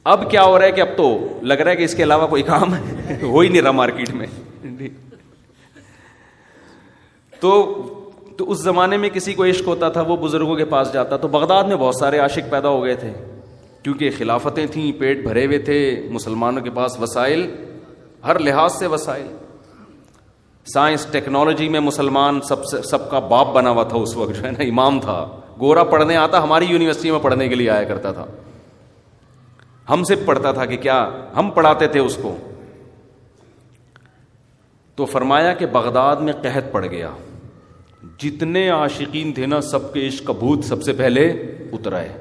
اب کیا ہو رہا ہے کہ اب تو لگ رہا ہے کہ اس کے علاوہ کوئی کام ہو ہی نہیں رہا مارکیٹ میں. تو اس زمانے میں کسی کو عشق ہوتا تھا وہ بزرگوں کے پاس جاتا. تو بغداد میں بہت سارے عاشق پیدا ہو گئے تھے کیونکہ خلافتیں تھیں, پیٹ بھرے ہوئے تھے, مسلمانوں کے پاس وسائل, ہر لحاظ سے وسائل, سائنس ٹیکنالوجی میں مسلمان سب کا باپ بنا ہوا تھا اس وقت, جو ہے نا امام تھا. گورا پڑھنے آتا, ہماری یونیورسٹی میں پڑھنے کے لیے آیا کرتا تھا, ہم سے پڑھتا تھا کہ کیا ہم پڑھاتے تھے اس کو. تو فرمایا کہ بغداد میں قحط پڑ گیا, جتنے عاشقین تھے نا سب کے عشق کا بھوت سب سے پہلے اترا ہے.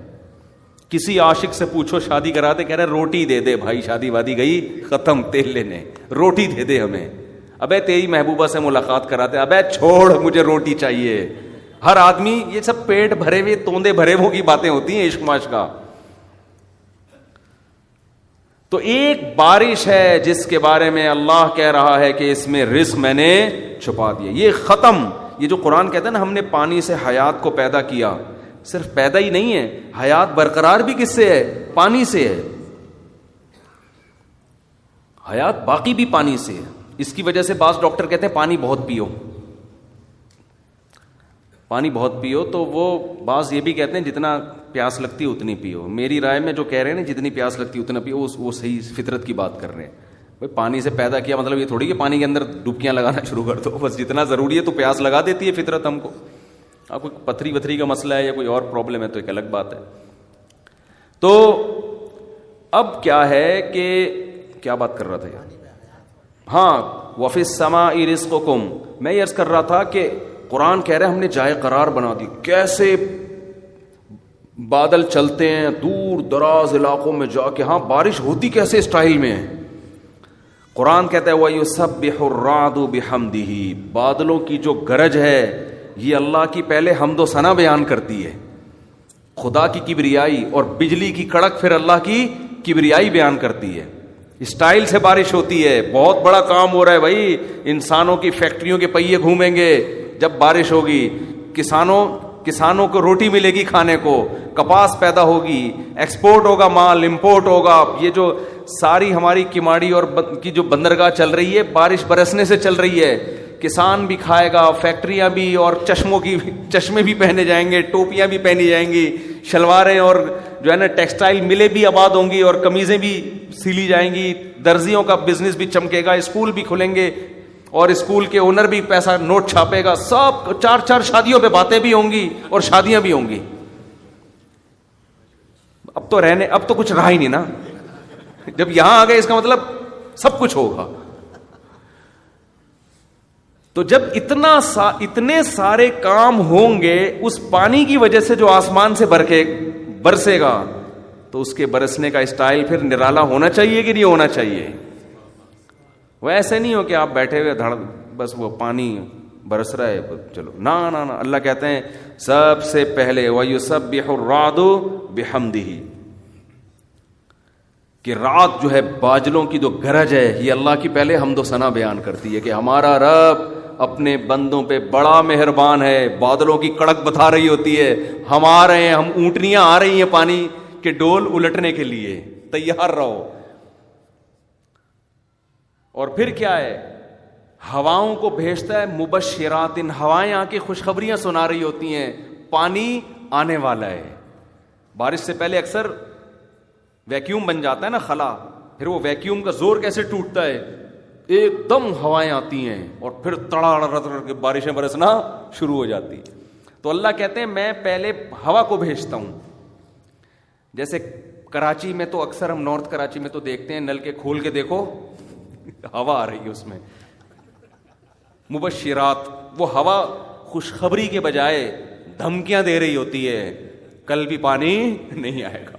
کسی عاشق سے پوچھو شادی کراتے, کہہ رہے روٹی دے دے بھائی, شادی وادی گئی ختم, تیل لینے, روٹی دے دے ہمیں. ابے تیری محبوبہ سے ملاقات کراتے, ابے چھوڑ مجھے روٹی چاہیے. ہر آدمی, یہ سب پیٹ بھرے ہوئے توندے بھرے ہوئے کی باتیں ہوتی ہیں عشق معاش کا. تو ایک بارش ہے جس کے بارے میں اللہ کہہ رہا ہے کہ اس میں رزق میں نے چھپا دیا, یہ ختم. یہ جو قرآن کہتا ہے نا ہم نے پانی سے حیات کو پیدا کیا, صرف پیدا ہی نہیں ہے, حیات برقرار بھی کس سے ہے؟ پانی سے ہے. حیات باقی بھی پانی سے ہے. اس کی وجہ سے بعض ڈاکٹر کہتے ہیں پانی بہت پیو, پانی بہت پیو. تو وہ بعض یہ بھی کہتے ہیں جتنا پیاس لگتی ہے اتنی پیو. میری رائے میں جو کہہ رہے ہیں نا جتنی پیاس لگتی ہے اتنا پیو, وہ صحیح فطرت کی بات کر رہے ہیں. بھائی پانی سے پیدا کیا مطلب یہ تھوڑی کہ پانی کے اندر ڈبکیاں لگانا شروع کر دو, بس جتنا ضروری ہے. تو پیاس لگا دیتی ہے فطرت ہم کو. اب کوئی پتھری وتھری کا مسئلہ ہے یا کوئی اور پرابلم ہے تو ایک الگ بات ہے. تو اب کیا ہے کہ کیا بات کر رہا تھا یار, ہاں وفی السماء رزقکم. میں یہ عرض کر رہا تھا کہ قرآن کہہ رہے ہم نے جائے قرار بنا دی. کیسے بادل چلتے ہیں دور دراز علاقوں میں جا کے, ہاں بارش ہوتی کیسے اسٹائل میں ہے. قرآن کہتا ہے وَيُسَبِّحُ الرَّعْدُ بِحَمْدِهِ, بادلوں کی جو گرج ہے یہ اللہ کی پہلے حمد و ثنا بیان کرتی ہے, خدا کی کبریائی, اور بجلی کی کڑک پھر اللہ کی کبریائی بیان کرتی ہے. اسٹائل سے بارش ہوتی ہے, بہت بڑا کام ہو رہا ہے بھائی. انسانوں کی فیکٹریوں کے پہیے گھومیں گے جب بارش ہوگی, کسانوں کو روٹی ملے گی کھانے کو, کپاس پیدا ہوگی, ایکسپورٹ ہوگا مال, امپورٹ ہوگا. یہ جو ساری ہماری کماڑی اور کی جو بندرگاہ چل رہی ہے بارش برسنے سے چل رہی ہے. کسان بھی کھائے گا, فیکٹریاں بھی, اور چشمے بھی پہنے جائیں گے, ٹوپیاں بھی پہنی جائیں گی, شلواریں اور جو ہے نا ٹیکسٹائل ملیں بھی آباد ہوں گی, اور قمیضیں بھی سیلی جائیں گی, درزیوں کا بزنس بھی چمکے گا, اسکول بھی کھلیں گے, اور اسکول کے اونر بھی پیسہ نوٹ چھاپے گا. سب 4 شادیوں پہ باتیں بھی ہوں گی اور شادیاں بھی ہوں گی. اب تو کچھ رہا ہی نہیں نا. جب یہاں آ گئے اس کا مطلب سب کچھ ہوگا. تو جب اتنے سارے کام ہوں گے اس پانی کی وجہ سے جو آسمان سے برسے گا, تو اس کے برسنے کا اسٹائل پھر نرالا ہونا چاہیے کہ نہیں ہونا چاہیے. وہ ایسے نہیں ہو کہ آپ بیٹھے ہوئے بس وہ پانی برس رہا ہے چلو, نا نا نا. اللہ کہتے ہیں سب سے پہلے وَيُسَبِّحُ الرَّعْدُ بِحَمْدِهِ, کہ رات جو ہے باجلوں کی جو گرج ہے یہ اللہ کی پہلے حمد و ثنا بیان کرتی ہے کہ ہمارا رب اپنے بندوں پہ بڑا مہربان ہے. بادلوں کی کڑک بتا رہی ہوتی ہے, ہم آ رہے ہیں, ہم اونٹنیاں آ رہی ہیں پانی کے ڈول الٹنے کے لیے, تیار رہو. اور پھر کیا ہے, ہواؤں کو بھیجتا ہے مبشرات, ہوائیں آ کے خوشخبریاں سنا رہی ہوتی ہیں پانی آنے والا ہے. بارش سے پہلے اکثر ویکیوم بن جاتا ہے نا خلا, پھر وہ ویکیوم کا زور کیسے ٹوٹتا ہے, ایک دم ہوائیں آتی ہیں اور پھر تڑا کے بارشیں برسنا شروع ہو جاتی ہے. تو اللہ کہتے ہیں میں پہلے ہوا کو بھیجتا ہوں. جیسے کراچی میں تو اکثر ہم نارتھ کراچی میں تو دیکھتے ہیں نل کے کھول کے دیکھو ہوا آ رہی ہے اس میں, مبشرات. وہ ہوا خوشخبری کے بجائے دھمکیاں دے رہی ہوتی ہے, کل بھی پانی نہیں آئے گا.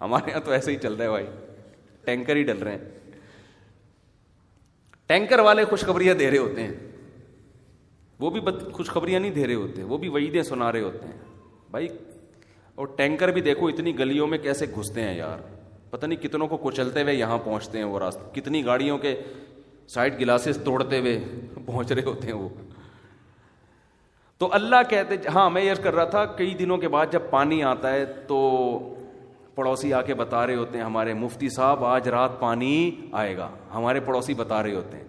ہمارے یہاں تو ایسے ہی چل رہا ہے بھائی, ٹینکر ہی ڈل رہے ہیں. ٹینکر والے خوشخبریاں دے رہے ہوتے ہیں, وہ بھی خوشخبریاں نہیں دے رہے ہوتے, وہ بھی وعیدیں سنا رہے ہوتے ہیں بھائی. اور ٹینکر بھی دیکھو اتنی گلیوں میں کیسے گھستے ہیں یار, پتہ نہیں کتنوں کو کچلتے ہوئے یہاں پہنچتے ہیں. وہ راستہ کتنی گاڑیوں کے سائڈ گلاسز توڑتے ہوئے پہنچ رہے ہوتے ہیں وہ. تو اللہ کہتے, ہاں میں یہ کر رہا تھا کئی دنوں کے بعد جب پانی آتا ہے تو پڑوسی آ کے بتا رہے ہوتے ہیں ہمارے مفتی صاحب آج رات پانی آئے گا, ہمارے پڑوسی بتا رہے ہوتے ہیں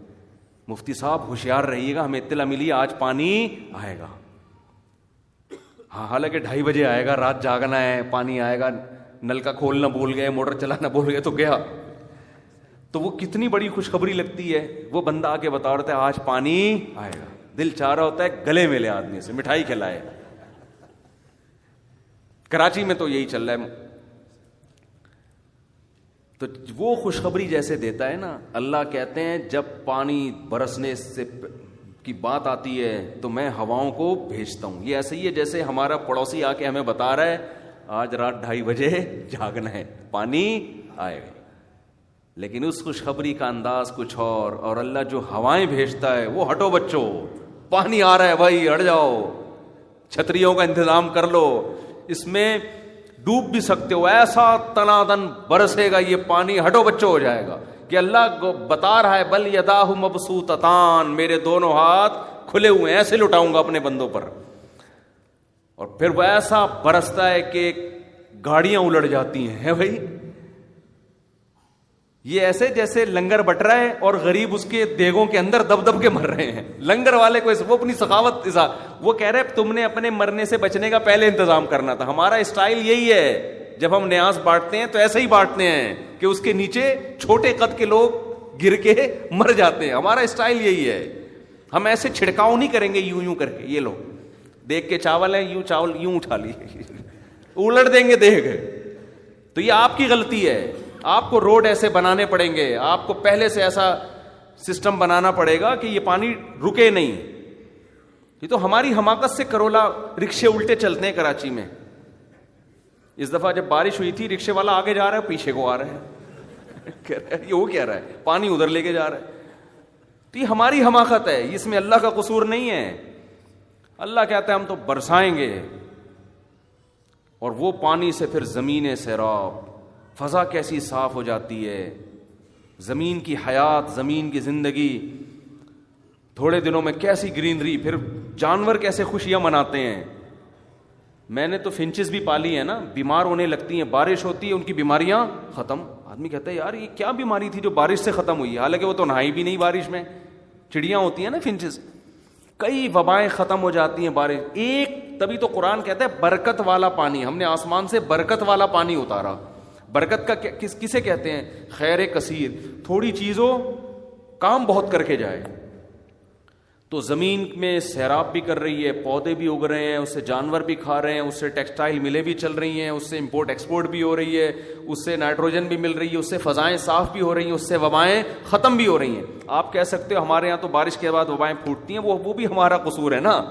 مفتی صاحب ہوشیار رہیے گا, ہمیں اطلاع ملی آج پانی آئے گا. ہاں حالانکہ 2:30 بجے آئے گا, رات جاگنا ہے, پانی آئے گا, نل کا کھولنا بھول گئے, موٹر چلانا بھول گئے تو گیا. تو وہ کتنی بڑی خوشخبری لگتی ہے. وہ بندہ آ کے بتا رہا ہے آج پانی آئے گا, دل چاہ رہا ہوتا ہے گلے ملے آدمی سے, مٹھائی کھلائے. کراچی میں تو یہی چل رہا ہے. تو وہ خوشخبری جیسے دیتا ہے نا, اللہ کہتے ہیں جب پانی برسنے سے کی بات آتی ہے تو میں ہواؤں کو بھیجتا ہوں. یہ ایسے ہی ہے جیسے ہمارا پڑوسی آ کے ہمیں بتا رہا ہے آج رات 2:30 بجے جاگنا ہے, پانی آئے گا. لیکن اس خوشخبری کا انداز کچھ اور اللہ جو ہوائیں بھیجتا ہے وہ ہٹو بچوں, پانی آ رہا ہے بھائی, ہٹ جاؤ, چھتریوں کا انتظام کر لو, اس میں ڈوب بھی سکتے ہو, ایسا تنادن برسے گا یہ پانی, ہٹو بچوں ہو جائے گا. کہ اللہ بتا رہا ہے بل یداہ مبسوطتان, میرے دونوں ہاتھ کھلے ہوئے ہیں, ایسے لٹاؤں گا اپنے بندوں پر. اور پھر وہ ایسا برستا ہے کہ گاڑیاں الٹ جاتی ہیں بھائی. یہ ایسے جیسے لنگر بٹ رہا ہے اور غریب اس کے دیگوں کے اندر دب دب کے مر رہے ہیں. لنگر والے کو وہ اپنی سخاوت, وہ کہہ رہے تم نے اپنے مرنے سے بچنے کا پہلے انتظام کرنا تھا. ہمارا اسٹائل یہی ہے, جب ہم نیاز بانٹتے ہیں تو ایسے ہی بانٹتے ہیں کہ اس کے نیچے چھوٹے قد کے لوگ گر کے مر جاتے ہیں. ہمارا اسٹائل یہی ہے. ہم ایسے چھڑکاؤ نہیں کریں گے یوں کر کے, یہ لو دیکھ کے چاول ہے, یوں چاول یوں اٹھا لیے, الٹ دیں گے دیکھ. تو یہ آپ کی غلطی ہے. آپ کو روڈ ایسے بنانے پڑیں گے, آپ کو پہلے سے ایسا سسٹم بنانا پڑے گا کہ یہ پانی رکے نہیں. یہ تو ہماری حماقت سے کرولا رکشے الٹے چلتے ہیں کراچی میں. اس دفعہ جب بارش ہوئی تھی رکشے والا آگے جا رہا ہے, پیچھے کو آ رہا ہے, یہ وہ کہہ رہا ہے پانی ادھر لے کے جا رہا ہے. تو یہ ہماری حماقت ہے, اس میں اللہ کا قصور نہیں ہے. اللہ کہتا ہے ہم تو برسائیں گے, اور وہ پانی سے پھر زمین سیراب, فضا کیسی صاف ہو جاتی ہے, زمین کی حیات, زمین کی زندگی, تھوڑے دنوں میں کیسی گرینری, پھر جانور کیسے خوشیاں مناتے ہیں. میں نے تو فنچز بھی پالی ہیں نا, بیمار ہونے لگتی ہیں, بارش ہوتی ہے ان کی بیماریاں ختم. آدمی کہتا ہے یار یہ کیا بیماری تھی جو بارش سے ختم ہوئی, حالانکہ وہ تو نہائی بھی نہیں بارش میں. چڑیاں ہوتی ہیں نا فنچز, کئی وبائیں ختم ہو جاتی ہیں بارش ایک. تبھی تو قرآن کہتا ہے برکت والا پانی, ہم نے آسمان سے برکت والا پانی اتارا. برکت کا کسے کہتے ہیں؟ خیر کثیر, تھوڑی چیز ہو کام بہت کر کے جائے. تو زمین میں سیراب بھی کر رہی ہے, پودے بھی اگ رہے ہیں, اس سے جانور بھی کھا رہے ہیں, اس سے ٹیکسٹائل ملیں بھی چل رہی ہیں, اس سے امپورٹ ایکسپورٹ بھی ہو رہی ہے, اس سے نائٹروجن بھی مل رہی ہے, اس سے فضائیں صاف بھی ہو رہی ہیں, اس سے وبائیں ختم بھی ہو رہی ہیں. آپ کہہ سکتے ہو ہمارے یہاں تو بارش کے بعد وبائیں پھوٹتی ہیں, وہ بھی ہمارا قصور ہے نا.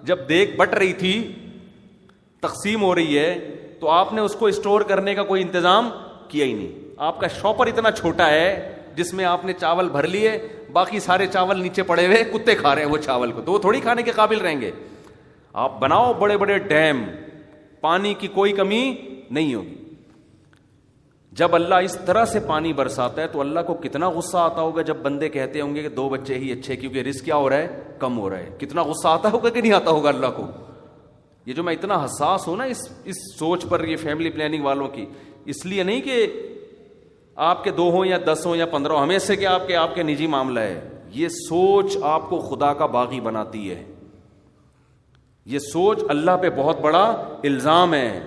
جب دیگ بٹ رہی تھی, تقسیم ہو رہی ہے, تو آپ نے اس کو اسٹور کرنے کا کوئی انتظام کیا ہی نہیں. آپ کا شاپر اتنا چھوٹا ہے جس میں آپ نے چاول بھر لیے, باقی سارے چاول نیچے پڑے ہوئے, کتے کھا رہے ہیں وہ چاول کو, تو وہ تھوڑی کھانے کے قابل رہیں گے. آپ بناؤ بڑے بڑے ڈیم, پانی کی کوئی کمی نہیں ہوگی. جب اللہ اس طرح سے پانی برساتا ہے تو اللہ کو کتنا غصہ آتا ہوگا جب بندے کہتے ہوں گے کہ 2 بچے ہی اچھے, کیونکہ رزق کیا ہو رہا ہے, کم ہو رہا ہے. کتنا غصہ آتا ہوگا کہ نہیں آتا ہوگا اللہ کو. یہ جو میں اتنا حساس ہوں نا اس سوچ پر, یہ فیملی پلاننگ والوں کی, اس لیے نہیں کہ آپ کے 2 ہوں یا 10 ہوں یا 15 ہوں, ہمیں سے کہ آپ کے نجی معاملہ ہے. یہ سوچ آپ کو خدا کا باغی بناتی ہے. یہ سوچ اللہ پہ بہت بڑا الزام ہے.